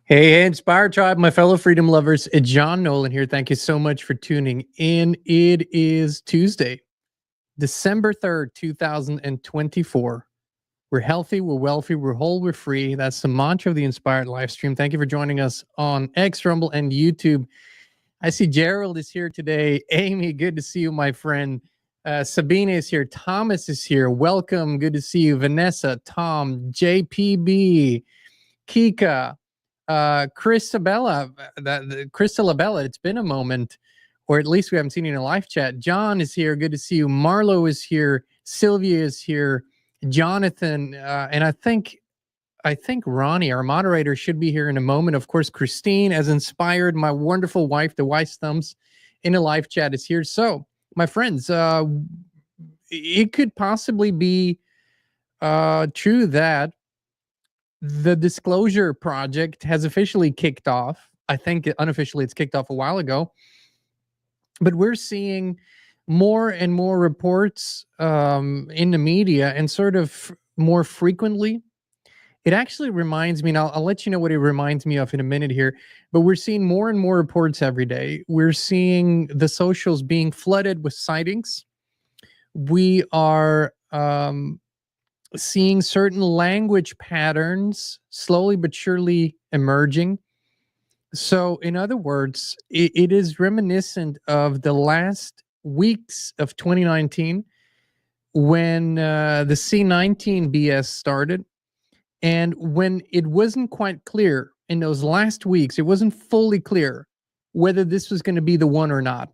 Hey, Inspire Tribe, my fellow freedom lovers. It's John Nolan here. Thank you so much for tuning in. It is Tuesday, December 3rd, 2024. We're healthy, we're wealthy, we're whole, we're free. That's the mantra of the Inspired live stream. Thank you for joining us on X, Rumble, and YouTube. I see Gerald is here today. Amy, good to see you, my friend. Sabina is here. Thomas is here. Welcome. Good to see you. Vanessa, Tom, JPB, Kika, Christabella, Christabella, it's been a moment, or at least we haven't seen you in a live chat. John is here. Good to see you. Marlo is here. Sylvia is here. Jonathan, and I think Ronnie, our moderator, should be here in a moment. Of course, Christine, as inspired, my wonderful wife, the Wise Thumbs, in a live chat is here. So, my friends, it could possibly be true that the Disclosure Project has officially kicked off. I think unofficially it's kicked off a while ago. But we're seeing more and more reports in the media, and sort of more frequently. It actually reminds me, and I'll let you know what it reminds me of in a minute here, but we're seeing more and more reports every day. We're seeing the socials being flooded with sightings. We are seeing certain language patterns slowly but surely emerging. So, in other words, it is reminiscent of the last weeks of 2019 when the C-19 BS started. And when it wasn't quite clear in those last weeks, it wasn't fully clear whether this was going to be the one or not.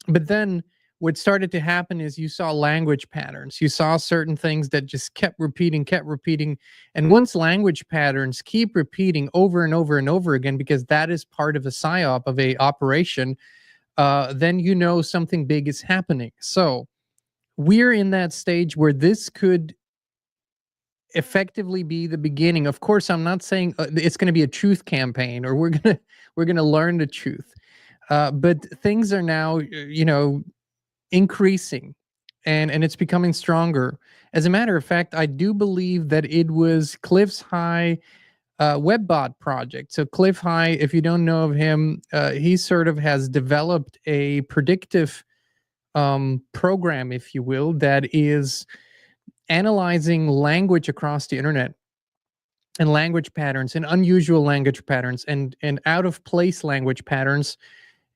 But then what started to happen is you saw language patterns. You saw certain things that just kept repeating. And once language patterns keep repeating over and over and over again, because that is part of a psyop of a operation, then you know something big is happening. So we're in that stage where this could effectively be the beginning. Of course, I'm not saying it's going to be a truth campaign or we're gonna learn the truth, but things are now, increasing, and it's becoming stronger. As a matter of fact, I do believe that it was Cliff's High Webbot project. So Cliff High, if you don't know of him, he sort of has developed a predictive program, if you will, that is analyzing language across the internet and language patterns and unusual language patterns and out of place language patterns,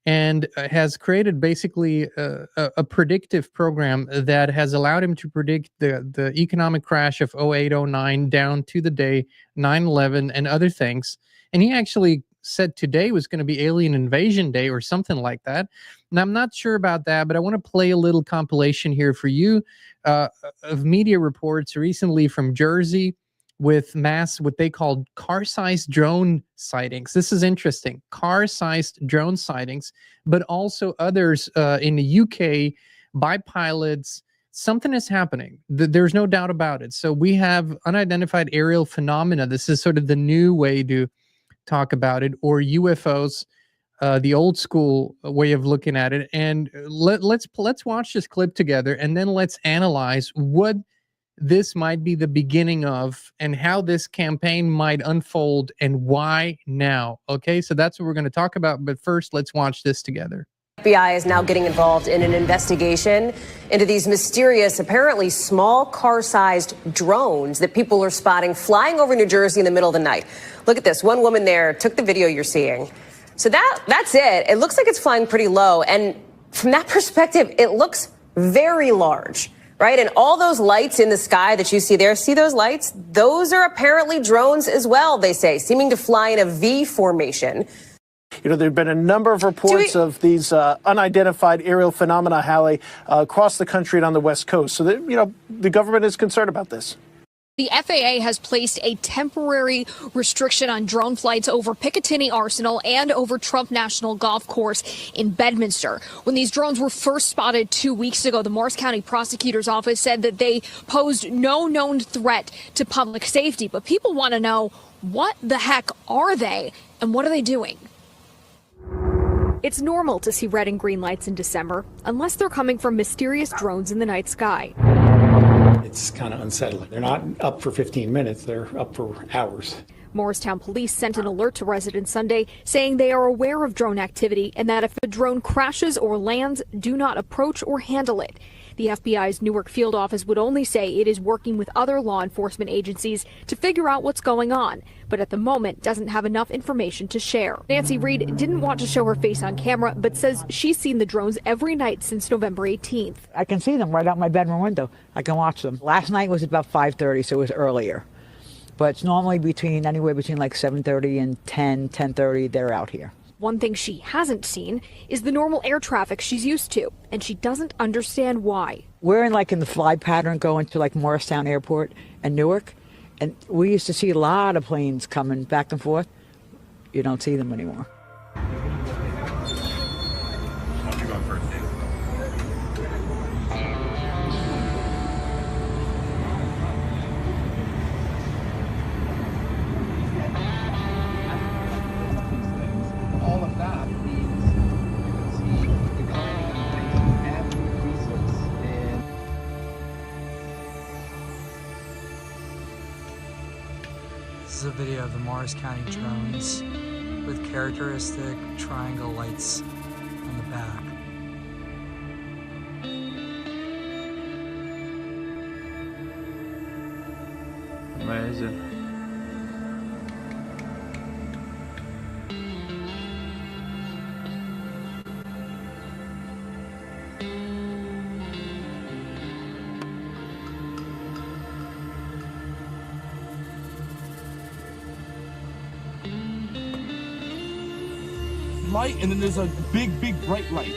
and has created basically a predictive program that has allowed him to predict the economic crash of 08-09 down to the day 9/11 and other things. And he actually said today was going to be Alien Invasion Day or something like that. And I'm not sure about that, but I want to play a little compilation here for you of media reports recently from Jersey with what they called car-sized drone sightings. This is interesting. Car-sized drone sightings, but also others in the UK by pilots. Something is happening. There's no doubt about it. So we have unidentified aerial phenomena. This is sort of the new way to talk about it, or UFOs, the old school way of looking at it. And let's watch this clip together, and then let's analyze what this might be the beginning of, and how this campaign might unfold, and why now. Okay, so that's what we're going to talk about. But first, let's watch this together. FBI is now getting involved in an investigation into these mysterious, apparently small car-sized drones that people are spotting flying over New Jersey in the middle of the night. Look at this. One woman there took the video you're seeing. So that's it. It looks like it's flying pretty low. And from that perspective, it looks very large, right? And all those lights in the sky that you see there, see those lights? Those are apparently drones as well, they say, seeming to fly in a V formation. There have been a number of reports of these unidentified aerial phenomena, Hallie, across the country and on the West Coast. So, the government is concerned about this. The FAA has placed a temporary restriction on drone flights over Picatinny Arsenal and over Trump National Golf Course in Bedminster. When these drones were first spotted 2 weeks ago, the Morris County Prosecutor's Office said that they posed no known threat to public safety. But people want to know, what the heck are they and what are they doing? It's normal to see red and green lights in December, unless they're coming from mysterious drones in the night sky. It's kind of unsettling. They're not up for 15 minutes, they're up for hours. Morristown police sent an alert to residents Sunday saying they are aware of drone activity and that if a drone crashes or lands, do not approach or handle it. The FBI's Newark field office would only say it is working with other law enforcement agencies to figure out what's going on, but at the moment doesn't have enough information to share. Nancy Reed didn't want to show her face on camera, but says she's seen the drones every night since November 18th. I can see them right out my bedroom window. I can watch them. Last night was about 5:30, so it was earlier. But it's normally anywhere between like 7:30 and 10:30, they're out here. One thing she hasn't seen is the normal air traffic she's used to, and she doesn't understand why. We're in the fly pattern going to like Morristown Airport and Newark, and we used to see a lot of planes coming back and forth. You don't see them anymore. This is a video of the Morris County drones with characteristic triangle lights on the back. Amazing. Light, and then there's a big bright light.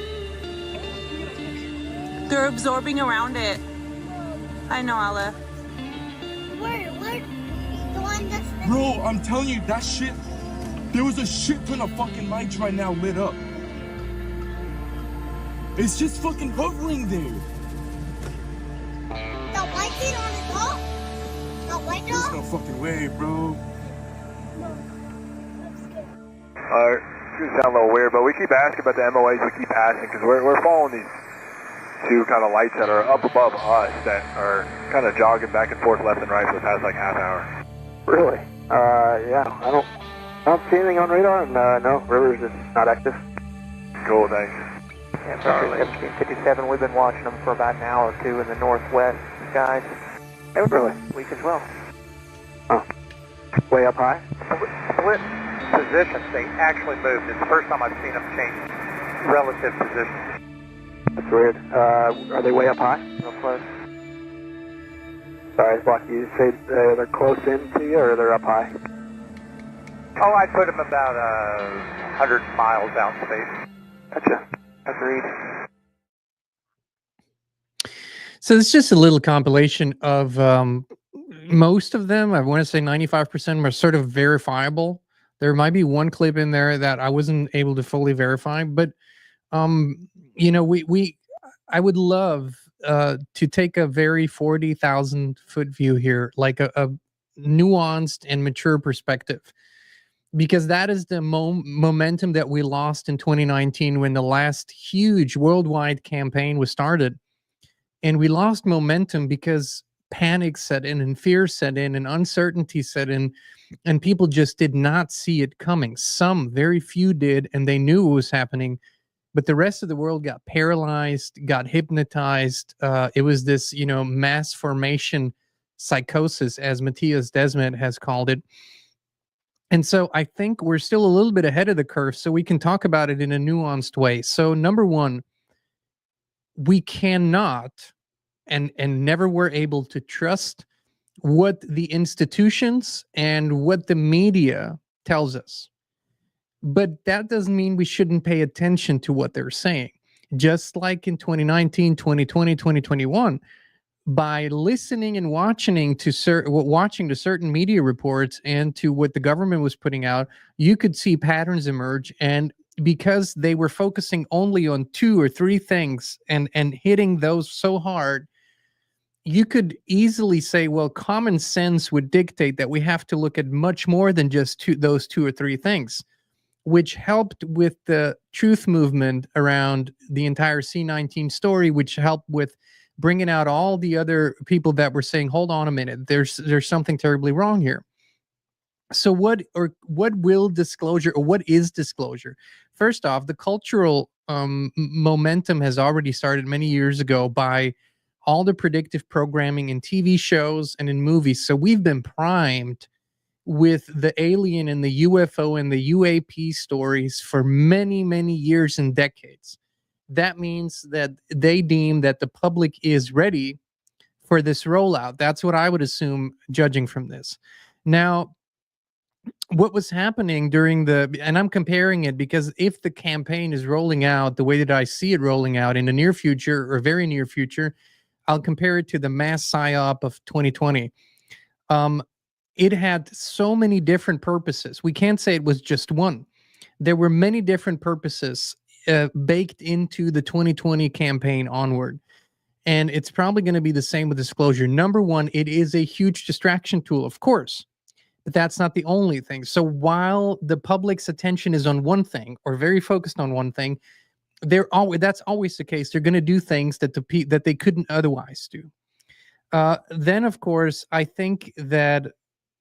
They're absorbing around it. I know, Aleph. Where? The one that's... Bro, I'm telling you, that shit, there was a shit ton of fucking lights right now lit up. It's just fucking hovering there. The white thing on the top? The white There's dog? no fucking way, bro. It's gonna sound a little weird, but we keep asking about the MOAs, we keep asking, because we're following these two kind of lights that are up above us that are kind of jogging back and forth left and right for the past like half hour. Really? Yeah, I don't see anything on radar, and no, river's just not active. Cool, thanks. Yeah, 1757, we've been watching them for about an hour or two in the northwest skies. They were really weak as well. Oh, way up high? Split positions, they actually moved. It's the first time I've seen them change relative positions. That's weird. Are they way up high? Real close. Sorry, Block, you say they're close in to you, or they're up high? Oh, I'd put them about 100 miles out in space. Gotcha. Agreed. So it's just a little compilation of most of them. I want to say 95% are sort of verifiable. There might be one clip in there that I wasn't able to fully verify, but you know, I would love to take a very 40,000 foot view here, like a nuanced and mature perspective, because that is the momentum that we lost in 2019 when the last huge worldwide campaign was started. And we lost momentum because panic set in and fear set in and uncertainty set in, and people just did not see it coming. Some, very few did, and they knew it was happening, but the rest of the world got paralyzed, got hypnotized. It was this, you know, mass formation psychosis, as Matthias Desmet has called it. And so I think we're still a little bit ahead of the curve, so we can talk about it in a nuanced way. So number one, we cannot and never were able to trust what the institutions and what the media tells us. But that doesn't mean we shouldn't pay attention to what they're saying. Just like in 2019, 2020, 2021, by listening and watching to certain media reports and to what the government was putting out, you could see patterns emerge. And because they were focusing only on 2 or 3 things and hitting those so hard, you could easily say, well, common sense would dictate that we have to look at much more than just those 2 or 3 things, which helped with the truth movement around the entire C-19 story, which helped with bringing out all the other people that were saying, hold on a minute, there's something terribly wrong here. So what will disclosure, or what is disclosure? First off, the cultural momentum has already started many years ago by all the predictive programming in TV shows and in movies. So we've been primed with the alien and the UFO and the UAP stories for many, many years and decades. That means that they deem that the public is ready for this rollout. That's what I would assume, judging from this. Now, what was happening during and I'm comparing it because if the campaign is rolling out the way that I see it rolling out in the near future or very near future, I'll compare it to the mass psyop of 2020. It had so many different purposes. We can't say it was just one. There were many different purposes baked into the 2020 campaign onward. And it's probably going to be the same with disclosure. Number one, it is a huge distraction tool, of course, but that's not the only thing. So while the public's attention is on one thing or very focused on one thing, that's always the case. They're going to do things that that they couldn't otherwise do. Then, of course, I think that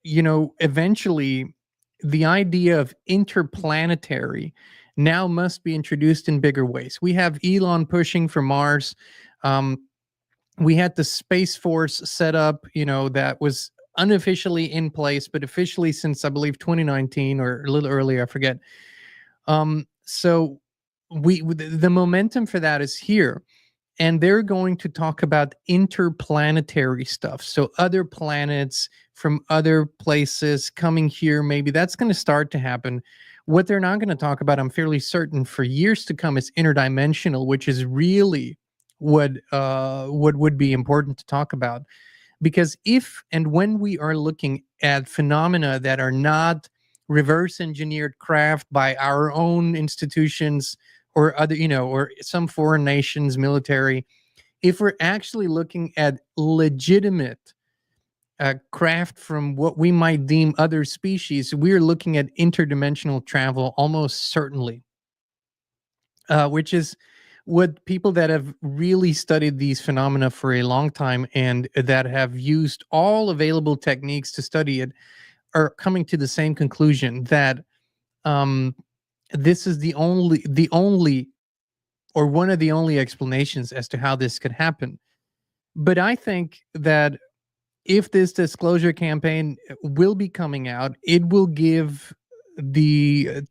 eventually the idea of interplanetary now must be introduced in bigger ways. We have Elon pushing for Mars. We had the Space Force set up, that was unofficially in place, but officially since I believe 2019 or a little earlier, I forget. So the momentum for that is here. And they're going to talk about interplanetary stuff. So other planets from other places coming here, maybe that's going to start to happen. What they're not going to talk about, I'm fairly certain, for years to come is interdimensional, which is really what would be important to talk about. Because if and when we are looking at phenomena that are not reverse engineered craft by our own institutions or other, or some foreign nations, military, if we're actually looking at legitimate craft from what we might deem other species, we're looking at interdimensional travel almost certainly, which is what people that have really studied these phenomena for a long time and that have used all available techniques to study it are coming to the same conclusion that this is the only or one of the only explanations as to how this could happen. But I think that if this disclosure campaign will be coming out, it will give the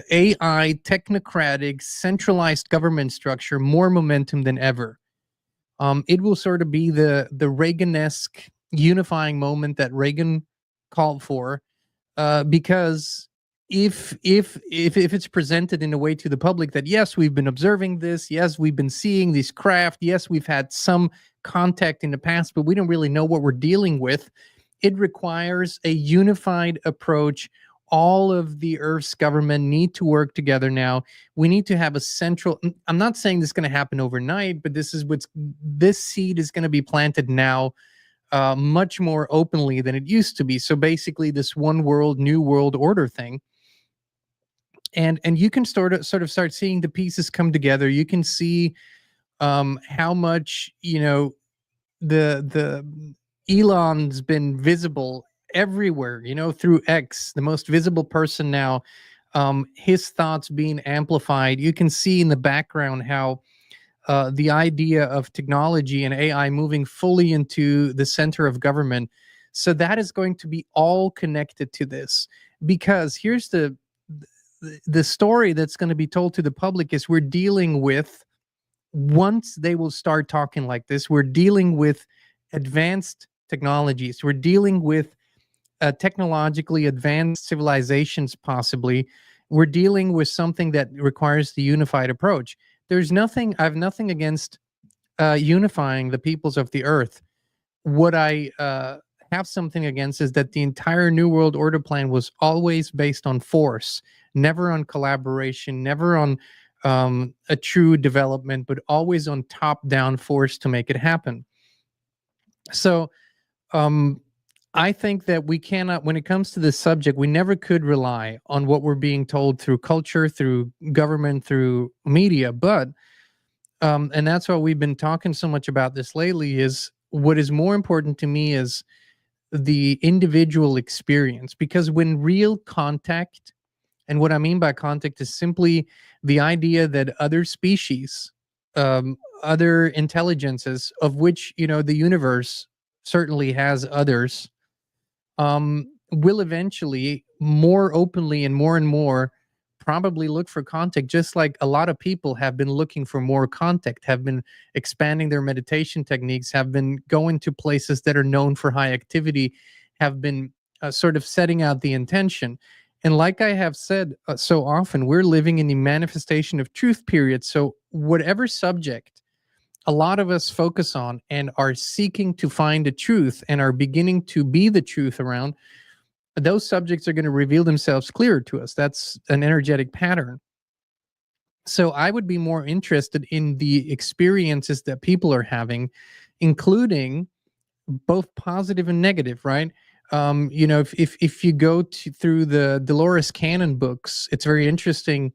AI technocratic centralized government structure more momentum than ever. It will sort of be the Reagan-esque unifying moment that Reagan called for, because if it's presented in a way to the public that yes, we've been observing this, yes, we've been seeing these craft, yes, we've had some contact in the past, but we don't really know what we're dealing with. It requires a unified approach. All of the Earth's government need to work together now. We need to have a central, I'm not saying this is going to happen overnight, but this seed is going to be planted now much more openly than it used to be. So basically this one world, new world order thing. And you can sort of start seeing the pieces come together. You can see how much, the Elon's been visible everywhere, through X, the most visible person now, his thoughts being amplified. You can see in the background how the idea of technology and AI moving fully into the center of government. So that is going to be all connected to this, because here's the story that's going to be told to the public is we're dealing with, once they will start talking like this, we're dealing with advanced technologies. We're dealing with technologically advanced civilizations, possibly. We're dealing with something that requires the unified approach. I have nothing against unifying the peoples of the earth. What I have something against is that the entire New World Order plan was always based on force, never on collaboration, never on a true development, but always on top-down force to make it happen. So I think that we cannot, when it comes to this subject, we never could rely on what we're being told through culture, through government, through media. But, and that's why we've been talking so much about this lately, is what is more important to me is the individual experience, because when real contact, and what I mean by contact is simply the idea that other species, other intelligences, of which, you know, the universe certainly has others, will eventually more openly and more probably look for contact, just like a lot of people have been looking for more contact, have been expanding their meditation techniques, have been going to places that are known for high activity, have been sort of setting out the intention. And like I have said so often, we're living in the manifestation of truth period. So whatever subject a lot of us focus on and are seeking to find the truth and are beginning to be the truth around, those subjects are going to reveal themselves clearer to us. That's an energetic pattern. So I would be more interested in the experiences that people are having, including both positive and negative, right? You know, if you go through the Dolores Cannon books, it's very interesting.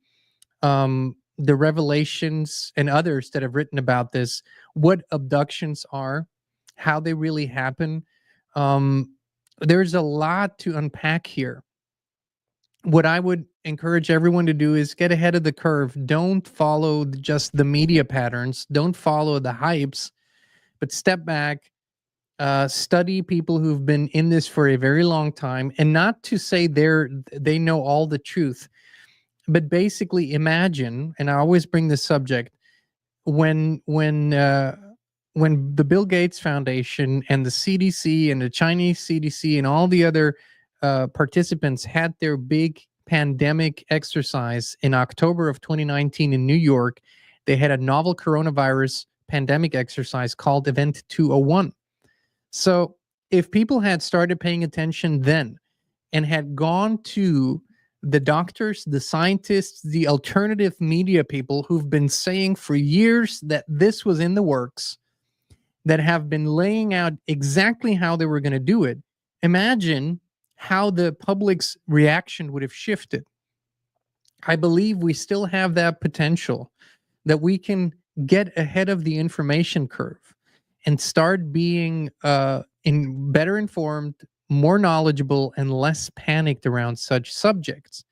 The Revelations and others that have written about this, what abductions are, how they really happen. There's a lot to unpack here. What I would encourage everyone to do is get ahead of the curve. Don't follow just the media patterns. Don't follow the hypes, but step back, study people who've been in this for a very long time, and not to say they know all the truth, but basically imagine, and I always bring this subject, when the Bill Gates Foundation and the CDC and the Chinese CDC and all the other participants had their big pandemic exercise in October of 2019 in New York, they had a novel coronavirus pandemic exercise called Event 201. So if people had started paying attention then and had gone to the doctors, the scientists, the alternative media people who've been saying for years that this was in the works, that have been laying out exactly how they were going to do it, imagine how the public's reaction would have shifted. I believe we still have that potential, that we can get ahead of the information curve and start being better informed, more knowledgeable, and less panicked around such subjects.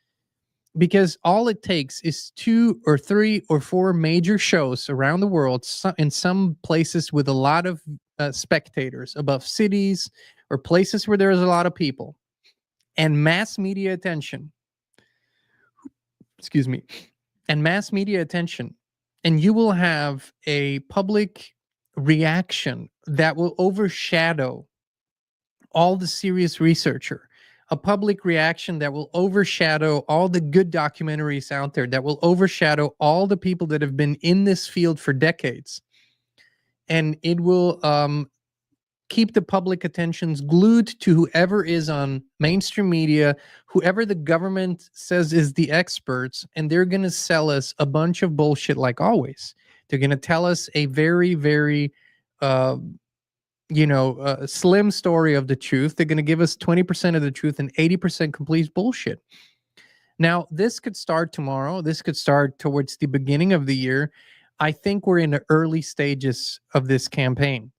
Because all it takes is 2 or 3 or 4 major shows around the world, in some places with a lot of spectators, above cities or places where there's a lot of people, and mass media attention. Excuse me. And mass media attention. And you will have a public reaction that will overshadow all the serious researcher, a public reaction that will overshadow all the good documentaries out there, that will overshadow all the people that have been in this field for decades. And it will keep the public attentions glued to whoever is on mainstream media, whoever the government says is the experts, and they're going to sell us a bunch of bullshit like always. They're going to tell us a very, very slim story of the truth. They're going to give us 20% of the truth and 80% complete bullshit. Now, this could start tomorrow. This could start towards the beginning of the year. I think we're in the early stages of this campaign.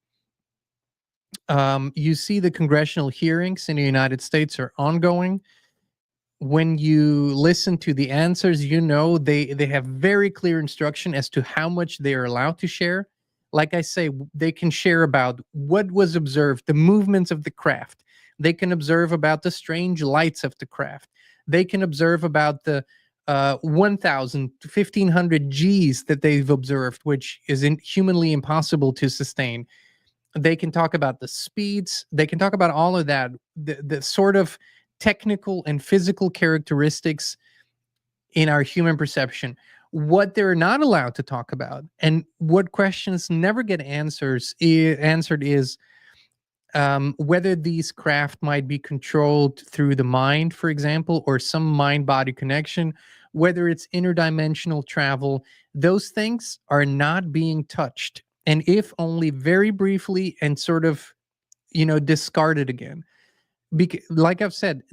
You see the congressional hearings in the United States are ongoing. When you listen to the answers, you know they have very clear instruction as to how much they are allowed to share. Like I say, they can share about what was observed, the movements of the craft. They can observe about the strange lights of the craft. They can observe about the 1,000 to 1,500 Gs that they've observed, which is humanly impossible to sustain. They can talk about the speeds. They can talk about all of that, the sort of technical and physical characteristics in our human perception. What they're not allowed to talk about, and what questions never get answered is whether these craft might be controlled through the mind, for example, or some mind-body connection, whether it's interdimensional travel. Those things are not being touched. And if only very briefly and sort of, discarded again. Because, like I've said,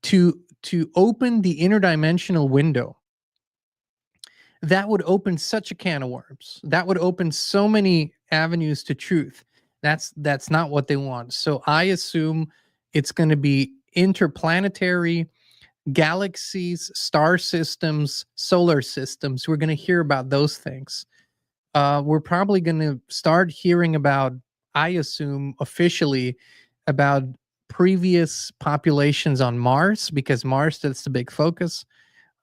to open the interdimensional window, that would open such a can of worms. That would open so many avenues to truth That's not what they want. So I assume it's going to be interplanetary, galaxies, star systems, solar systems. We're going to hear about those things. We're probably going to start hearing about, I assume, officially about previous populations on Mars, because Mars, that's the big focus.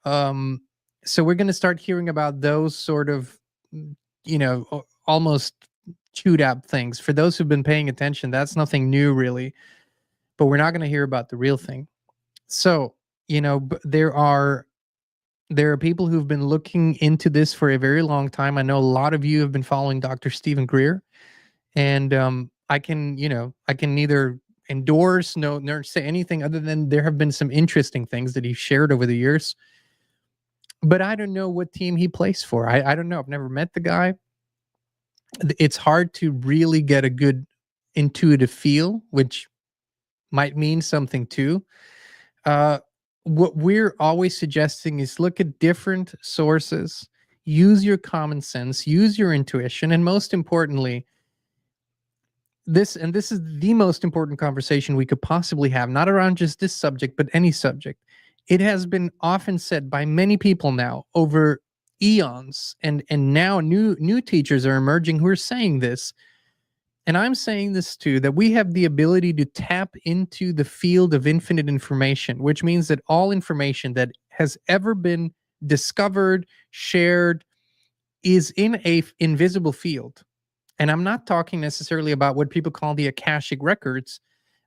So we're going to start hearing about those sort of, almost chewed up things. For those who've been paying attention, that's nothing new really, but we're not going to hear about the real thing. So, there are people who've been looking into this for a very long time. I know a lot of you have been following Dr. Stephen Greer, and I can neither endorse nor say anything other than there have been some interesting things that he shared over the years. But I don't know what team he plays for. I don't know. I've never met the guy. It's hard to really get a good intuitive feel, which might mean something too. What we're always suggesting is look at different sources, use your common sense, use your intuition, and most importantly, this is the most important conversation we could possibly have, not around just this subject, but any subject. It has been often said by many people now over eons, and now new teachers are emerging who are saying this. And I'm saying this too, that we have the ability to tap into the field of infinite information, which means that all information that has ever been discovered, shared, is in a invisible field. And I'm not talking necessarily about what people call the Akashic records.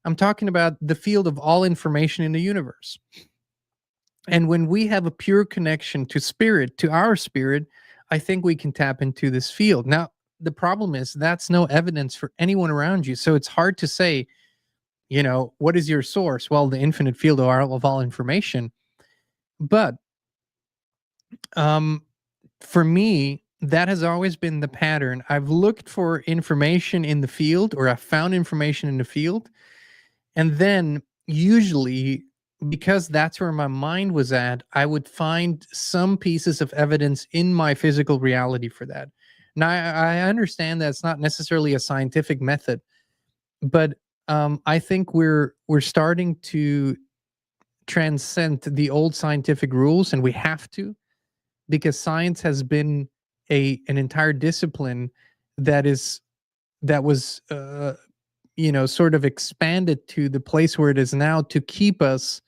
I'm talking about the field of all information in the universe. And when we have a pure connection to spirit, to our spirit, I think we can tap into this field. Now, the problem is that's no evidence for anyone around you. So it's hard to say, what is your source? Well, the infinite field of all information. But for me, that has always been the pattern. I've looked for information in the field, or I found information in the field. And then usually, because that's where my mind was at, I would find some pieces of evidence in my physical reality for that. Now, I understand that's not necessarily a scientific method, but I think we're starting to transcend the old scientific rules, and we have to, because science has been an entire discipline that was sort of expanded to the place where it is now to keep us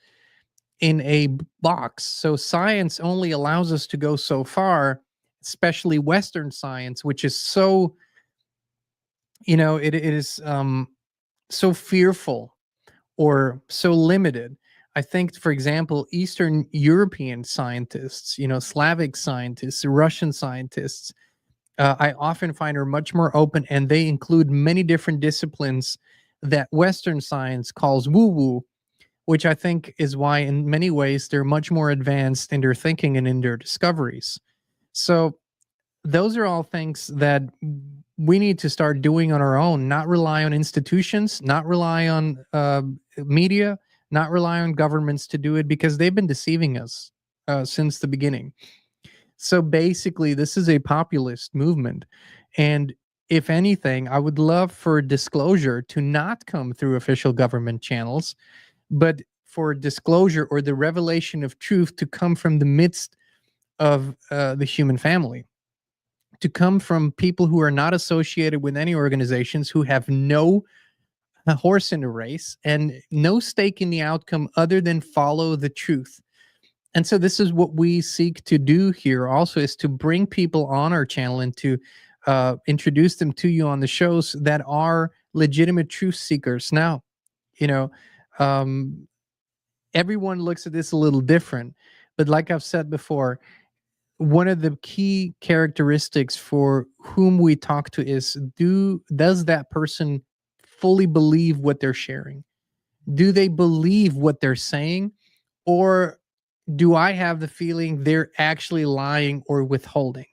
in a box. So science only allows us to go so far, especially Western science, which is so, it is so fearful or so limited. I think, for example, Eastern European scientists, Slavic scientists, Russian scientists, I often find are much more open, and they include many different disciplines that Western science calls woo-woo, which I think is why in many ways they're much more advanced in their thinking and in their discoveries. So those are all things that we need to start doing on our own, not rely on institutions, not rely on media, not rely on governments to do it, because they've been deceiving us since the beginning. So basically, this is a populist movement. And if anything, I would love for disclosure to not come through official government channels, but for disclosure or the revelation of truth to come from the midst of the human family, to come from people who are not associated with any organizations, who have no horse in the race and no stake in the outcome other than follow the truth. And so this is what we seek to do here also, is to bring people on our channel and to introduce them to you on the shows that are legitimate truth seekers. Now, everyone looks at this a little different, but like I've said before, one of the key characteristics for whom we talk to is, does that person fully believe what they're sharing? Do they believe what they're saying? Or do I have the feeling they're actually lying or withholding?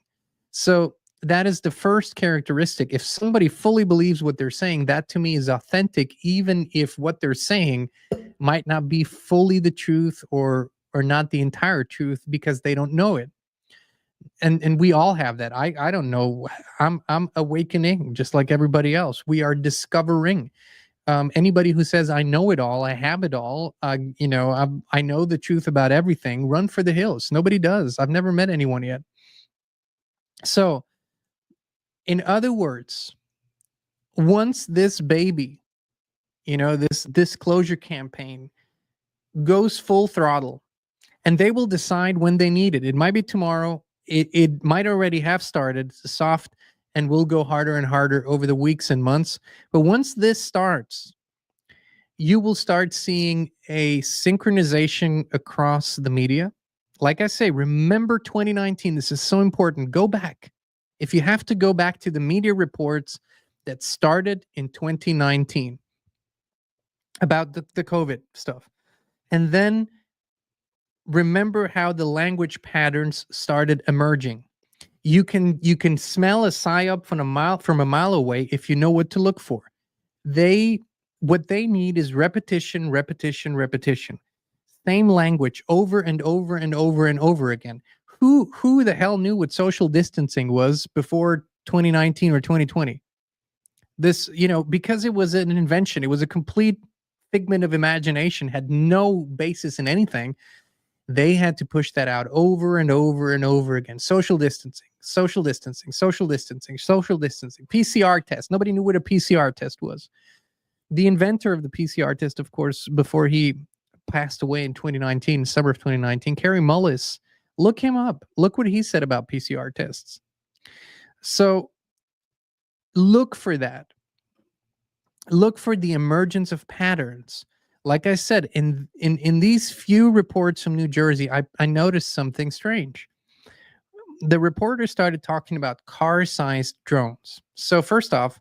So that is the first characteristic. If somebody fully believes what they're saying, that to me is authentic, even if what they're saying might not be fully the truth or not the entire truth, because they don't know it. And we all have that. I don't know. I'm awakening just like everybody else. We are discovering. Anybody who says I know it all, I have it all, I know the truth about everything, run for the hills. Nobody does. I've never met anyone yet. So, in other words, once this baby, this disclosure campaign goes full throttle, and they will decide when they need it. It might be tomorrow. It might already have started soft and will go harder and harder over the weeks and months. But once this starts, you will start seeing a synchronization across the media. Like I say, remember 2019. This is so important. Go back. If you have to go back to the media reports that started in 2019 about the COVID stuff. And then remember how the language patterns started emerging. You can smell a psyop from a mile away if you know what to look for. What they need is repetition, repetition, repetition. Same language over and over and over and over again. Who the hell knew what social distancing was before 2019 or 2020? This, because it was an invention, it was a complete figment of imagination, had no basis in anything. They had to push that out over and over and over again. Social distancing, social distancing, social distancing, social distancing, PCR test. Nobody knew what a PCR test was. The inventor of the PCR test, of course, before he passed away in 2019, summer of 2019, Kerry Mullis, look him up. Look what he said about PCR tests. So look for that. Look for the emergence of patterns. Like I said, in these few reports from New Jersey, I noticed something strange. The reporter started talking about car-sized drones. So first off,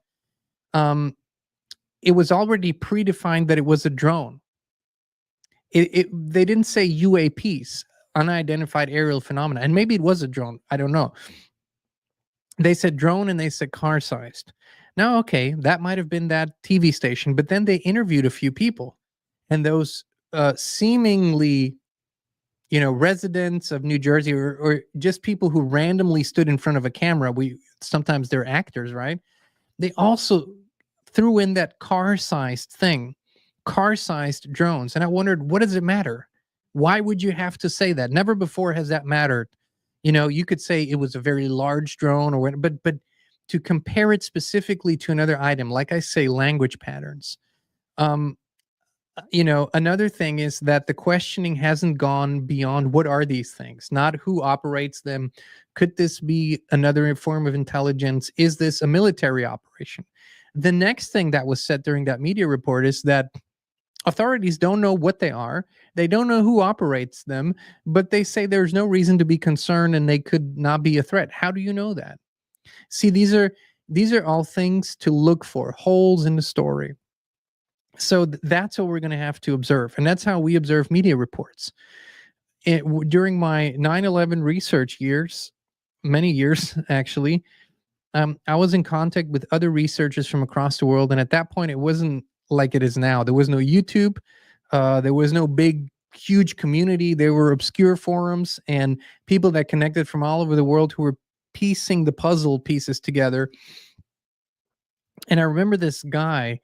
it was already predefined that it was a drone. They didn't say UAPs, unidentified aerial phenomena, and maybe it was a drone. I don't know. They said drone and they said car-sized. Now, okay, that might have been that TV station, but then they interviewed a few people. And those seemingly, residents of New Jersey or just people who randomly stood in front of a camera, sometimes they're actors, right? They also threw in that car-sized thing, car-sized drones. And I wondered, what does it matter? Why would you have to say that? Never before has that mattered. You could say it was a very large drone but to compare it specifically to another item, like I say, language patterns. Another thing is that the questioning hasn't gone beyond what are these things, not who operates them. Could this be another form of intelligence? Is this a military operation? The next thing that was said during that media report is that authorities don't know what they are. They don't know who operates them, but they say there's no reason to be concerned and they could not be a threat. How do you know that? See, these are all things to look for, holes in the story. So that's what we're going to have to observe. And that's how we observe media reports. During my 9/11 research years, many years actually, I was in contact with other researchers from across the world. And at that point, it wasn't like it is now. There was no YouTube. There was no big, huge community. There were obscure forums and people that connected from all over the world who were piecing the puzzle pieces together. And I remember this guy,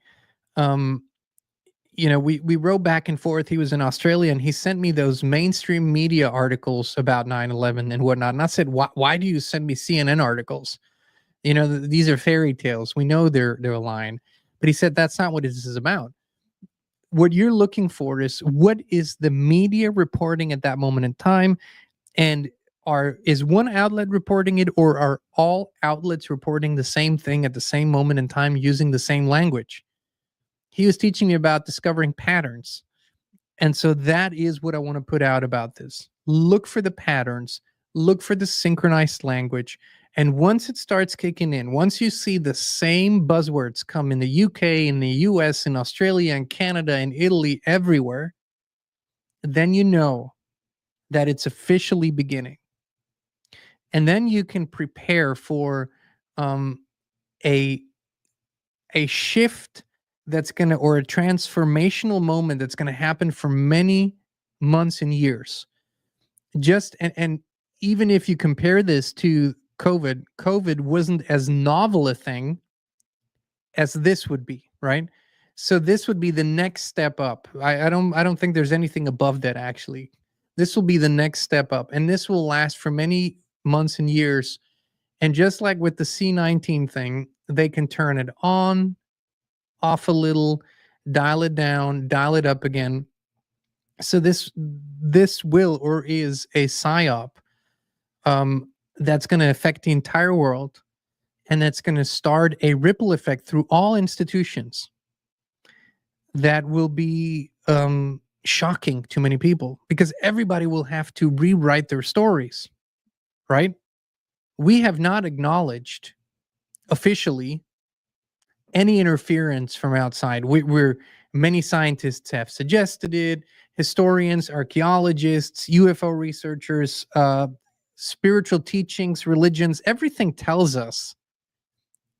we wrote back and forth. He was in Australia and he sent me those mainstream media articles about 9/11 and whatnot. And I said, why do you send me CNN articles? These are fairy tales. We know they're lying. But he said, that's not what this is about. What you're looking for is what is the media reporting at that moment in time? And is one outlet reporting it, or are all outlets reporting the same thing at the same moment in time using the same language? He was teaching me about discovering patterns. And so that is what I want to put out about this. Look for the patterns, look for the synchronized language. And once it starts kicking in, once you see the same buzzwords come in the UK, in the US, in Australia, and Canada, and Italy, everywhere, then you know that it's officially beginning. And then you can prepare for a shift that's going to, or a transformational moment that's going to happen for many months and years. And even if you compare this to COVID wasn't as novel a thing as this would be, right? So this would be the next step up. I don't think there's anything above that, actually. This will be the next step up, and this will last for many months and years. And just like with the C-19 thing, they can turn it on, off a little, dial it down, dial it up again. So this will or is a psyop that's going to affect the entire world, and that's going to start a ripple effect through all institutions that will be shocking to many people, because everybody will have to rewrite their stories, right? We have not acknowledged officially any interference from outside. We're many scientists have suggested it. Historians, archaeologists, UFO researchers, spiritual teachings, religions, everything tells us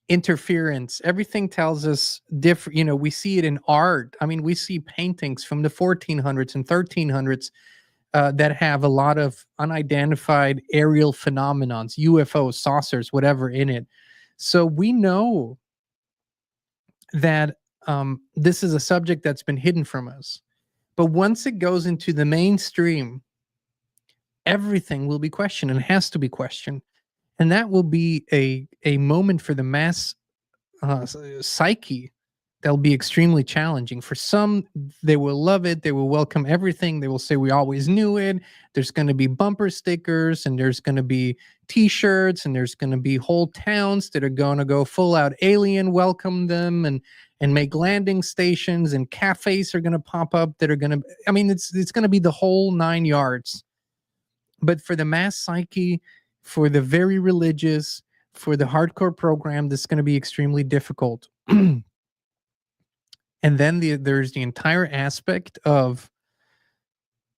interference. Everything tells us different. You know, we see it in art. I mean, we see paintings from the 1400s and 1300s that have a lot of unidentified aerial phenomenons, UFOs, saucers, whatever in it. So we know that this is a subject that's been hidden from us. But once it goes into the mainstream, everything will be questioned and has to be questioned. And that will be a moment for the mass psyche that'll be extremely challenging. For some, they will love it. They will welcome everything. They will say, we always knew it. There's going to be bumper stickers, and there's going to be t-shirts, and there's going to be whole towns that are going to go full out alien, welcome them, and make landing stations, and cafes are going to pop up that are going to, I mean, it's going to be the whole 9 yards. But for the mass psyche, for the very religious, for the hardcore program, this is going to be extremely difficult. And then there's the entire aspect of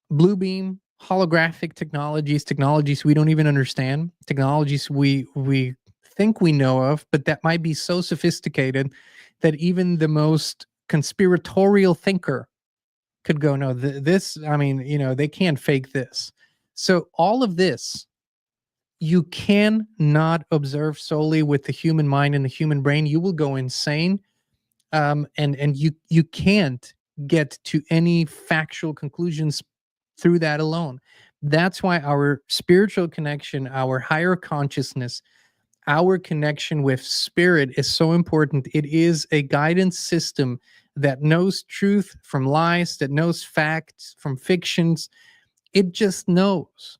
blue beam, holographic technologies we don't even understand, technologies we think we know of, but that might be so sophisticated that even the most conspiratorial thinker could go, no, this, I mean, you know, they can't fake this. So all of this, you cannot observe solely with the human mind and the human brain. You will go insane. And you can't get to any factual conclusions through that alone. That's why our spiritual connection, our higher consciousness, our connection with spirit is so important. It is a guidance system that knows truth from lies, that knows facts from fictions. It just knows.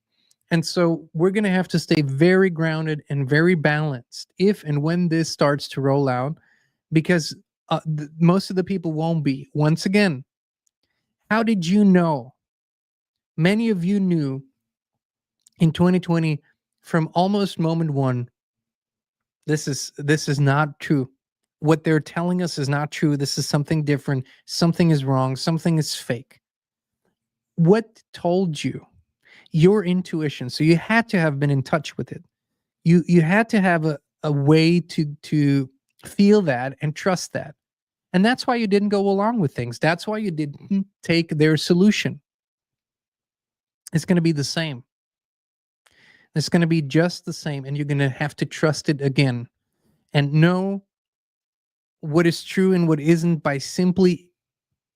And so we're going to have to stay very grounded and very balanced if and when this starts to roll out, because most of the people won't be. Once again, how did you know? Many of you knew in 2020 from almost moment one, this is not true. What they're telling us is not true. This is something different. Something is wrong. Something is fake. What told you? Your intuition. So you had to have been in touch with it. You had to have a way to feel that and trust that. And that's why you didn't go along with things. That's why you didn't take their solution. It's going to be the same. It's going to be just the same, and you're going to have to trust it again and know what is true and what isn't by simply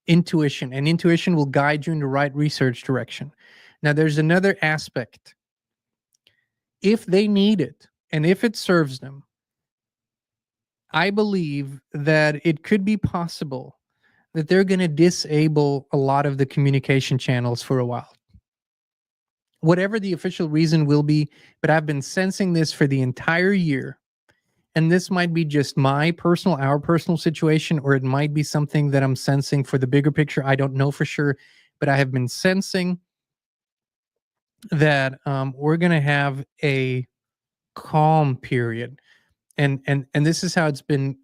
intuition. And intuition will guide you in the right research direction. Now, there's another aspect. If they need it, and if it serves them, I believe that it could be possible that they're going to disable a lot of the communication channels for a while. Whatever the official reason will be, but I've been sensing this for the entire year. And this might be just our personal situation, or it might be something that I'm sensing for the bigger picture. I don't know for sure, but I have been sensing that we're going to have a calm period. And this is how it's been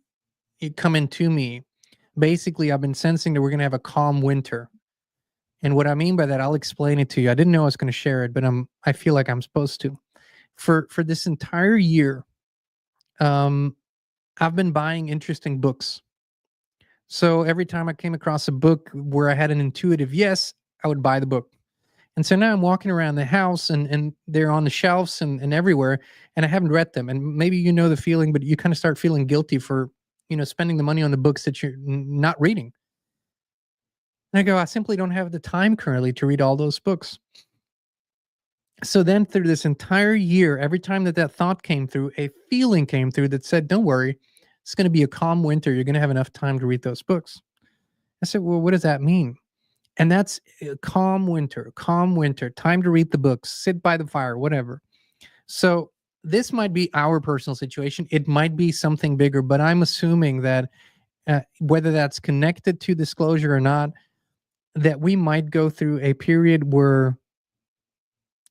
coming to me. Basically, I've been sensing that we're going to have a calm winter. And what I mean by that, I'll explain it to you. I didn't know I was going to share it, but I feel like I'm supposed to. For this entire year, I've been buying interesting books. So every time I came across a book where I had an intuitive yes, I would buy the book. And so now I'm walking around the house and they're on the shelves and everywhere, and I haven't read them. And maybe you know the feeling, but you kind of start feeling guilty for, spending the money on the books that you're not reading. And I go, I simply don't have the time currently to read all those books. So then through this entire year, every time that thought came through, a feeling came through that said, don't worry, it's going to be a calm winter. You're going to have enough time to read those books. I said, well, what does that mean? And that's calm winter, time to read the books, sit by the fire, whatever. So this might be our personal situation. It might be something bigger, but I'm assuming that whether that's connected to disclosure or not, that we might go through a period where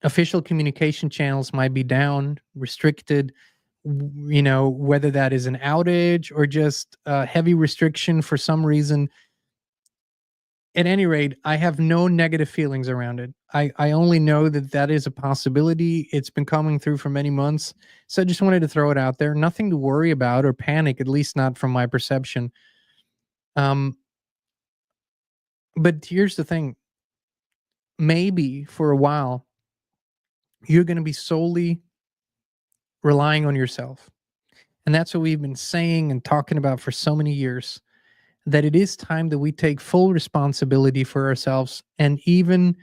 official communication channels might be down, restricted, whether that is an outage or just a heavy restriction for some reason. At any rate, I have no negative feelings around it. I only know that is a possibility. It's been coming through for many months. So I just wanted to throw it out there. Nothing to worry about or panic, at least not from my perception. But here's the thing. Maybe for a while, you're going to be solely relying on yourself. And that's what we've been saying and talking about for so many years, that it is time that we take full responsibility for ourselves, and even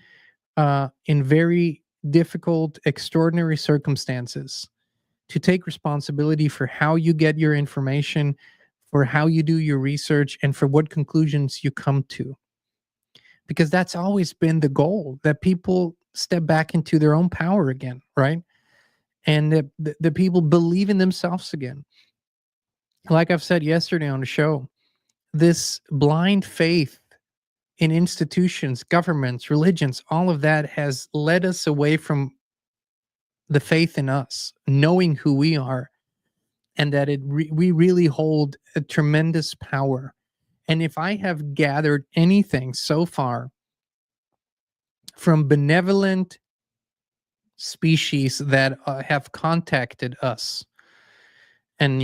in very difficult, extraordinary circumstances, to take responsibility for how you get your information, for how you do your research, and for what conclusions you come to. Because that's always been the goal, that people step back into their own power again, right? And that the people believe in themselves again. Like I've said yesterday on the show, this blind faith in institutions, governments, religions, all of that has led us away from the faith in us, knowing who we are, and that we really hold a tremendous power. And if I have gathered anything so far from benevolent species that have contacted us, and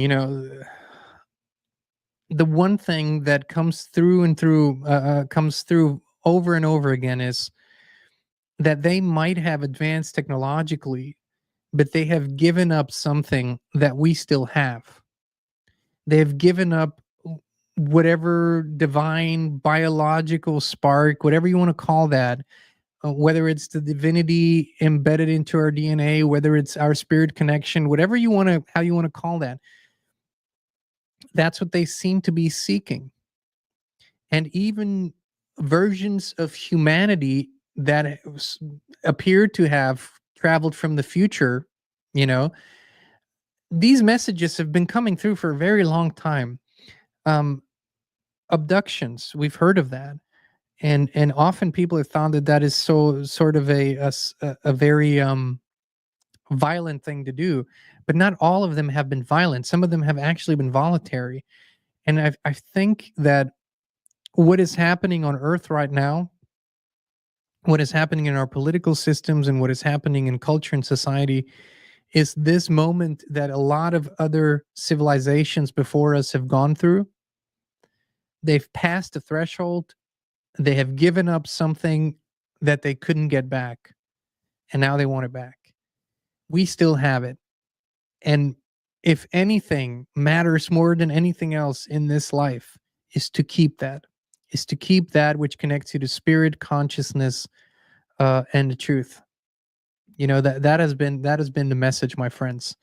the one thing that comes through and through comes through over and over again is that they might have advanced technologically, but they have given up something that we still have. They've given up whatever divine biological spark, whatever you want to call that, whether it's the divinity embedded into our DNA, whether it's our spirit connection, whatever you want to, how you want to call that. That's what they seem to be seeking. And even versions of humanity that appear to have traveled from the future, these messages have been coming through for a very long time. Abductions, we've heard of that. And often people have thought that is so sort of a very violent thing to do. But not all of them have been violent. Some of them have actually been voluntary. And I think that what is happening on Earth right now, what is happening in our political systems and what is happening in culture and society, is this moment that a lot of other civilizations before us have gone through. They've passed the threshold. They have given up something that they couldn't get back. And now they want it back. We still have it. And if anything matters more than anything else in this life, is to keep that, which connects you to spirit, consciousness, and the truth. That has been the message, my friends.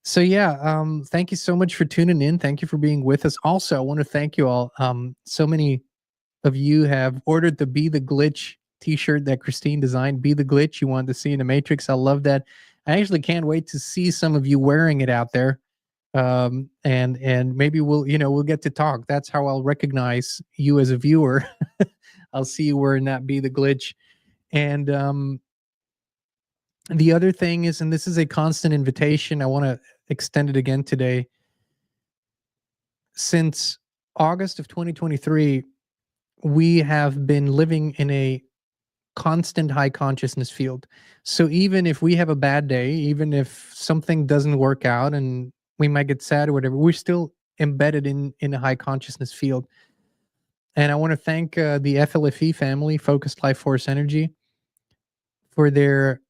So yeah, thank you so much for tuning in. Thank you for being with us. Also, I want to thank you all. So many of you have ordered the Be the Glitch t-shirt that Christine designed. Be the Glitch you wanted to see in the Matrix. I love that. I actually can't wait to see some of you wearing it out there. And maybe we'll get to talk. That's how I'll recognize you as a viewer. I'll see you wearing that Be the Glitch. And the other thing is, and this is a constant invitation, I want to extend it again today. Since August of 2023, we have been living in a constant high consciousness field. So even if we have a bad day, even if something doesn't work out and we might get sad or whatever, we're still embedded in a high consciousness field. And I want to thank the FLFE family, Focused Life Force Energy, for their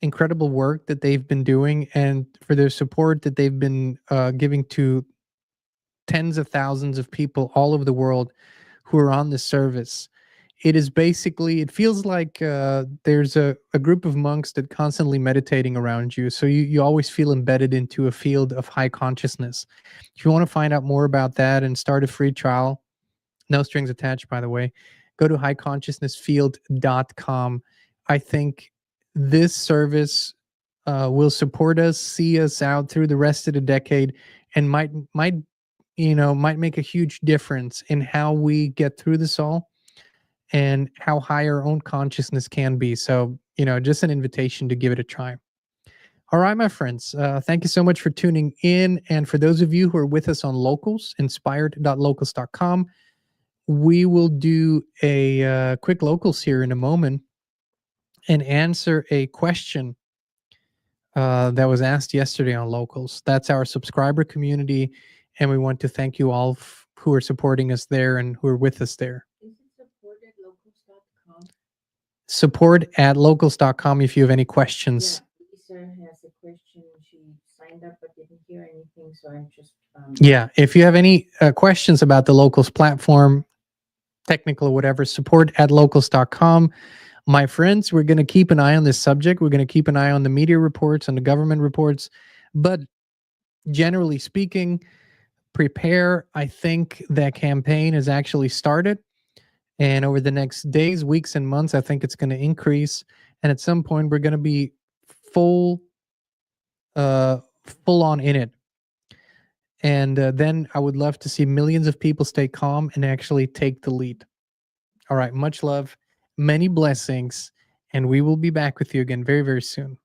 incredible work that they've been doing and for their support that they've been giving to tens of thousands of people all over the world who are on this service. It is basically, it feels like there's a group of monks that constantly meditating around you. So you always feel embedded into a field of high consciousness. If you want to find out more about that and start a free trial, no strings attached, by the way, go to highconsciousnessfield.com. I think this service will support us, see us out through the rest of the decade, and might make a huge difference in how we get through this all and how high our own consciousness can be. So, just an invitation to give it a try. All right, my friends, thank you so much for tuning in. And for those of you who are with us on Locals, inspired.locals.com, we will do a quick Locals here in a moment and answer a question that was asked yesterday on Locals. That's our subscriber community, and we want to thank you all who are supporting us there and who are with us there. Support@locals.com if you have any questions. Yeah, Lisa has a question. She signed up but didn't hear anything, so I'm just... Yeah, if you have any questions about the Locals platform, technical or whatever, support@locals.com. My friends, we're going to keep an eye on this subject. We're going to keep an eye on the media reports, on the government reports. But generally speaking, prepare. I think that campaign has actually started. And over the next days, weeks, and months, I think it's going to increase. And at some point, we're going to be full on in it. And then I would love to see millions of people stay calm and actually take the lead. All right. Much love, many blessings, and we will be back with you again very, very soon.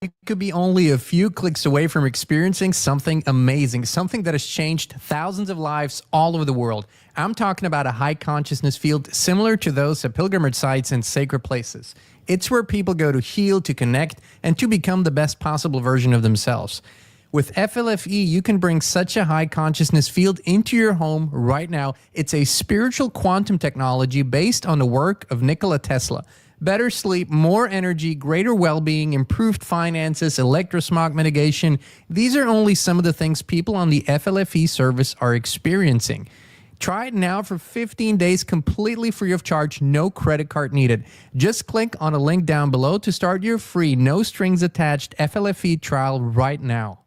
You could be only a few clicks away from experiencing something amazing, something that has changed thousands of lives all over the world. I'm talking about a high consciousness field similar to those at pilgrimage sites and sacred places. It's where people go to heal, to connect, and to become the best possible version of themselves. With FLFE, you can bring such a high consciousness field into your home right now. It's a spiritual quantum technology based on the work of Nikola Tesla. Better sleep, more energy, greater well-being, improved finances, electrosmog mitigation. These are only some of the things people on the FLFE service are experiencing. Try it now for 15 days completely free of charge, no credit card needed. Just click on a link down below to start your free, no strings attached FLFE trial right now.